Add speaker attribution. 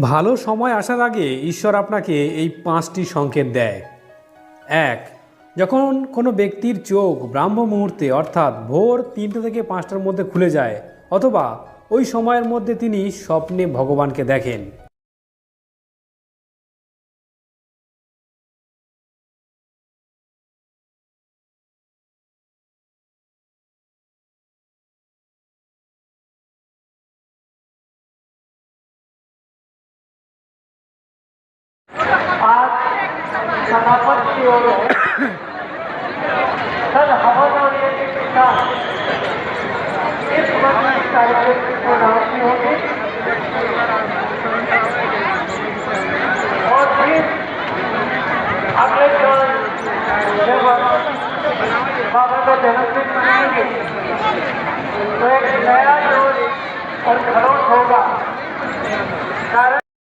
Speaker 1: ভালো সময় আসার আগে ঈশ্বর আপনাকে এই 5টি সংকেত দেয়। 1, যখন কোনো ব্যক্তির চোখ ব্রাহ্ম মুহূর্তে অর্থাৎ ভোর 3টে থেকে 5টার মধ্যে খুলে যায় অথবা ওই সময়ের মধ্যে তিনি স্বপ্নে ভগবানকে দেখেন।
Speaker 2: आज समापन की ओर है। कल हवन और यज्ञ के साथ इस मंदिर कार्यक्रम की पूर्णाहुति होगी और फिर अगले साल जब बाबा का जन्मदिन मनाएंगे तो एक नया जोश और खरोश होगा। कारण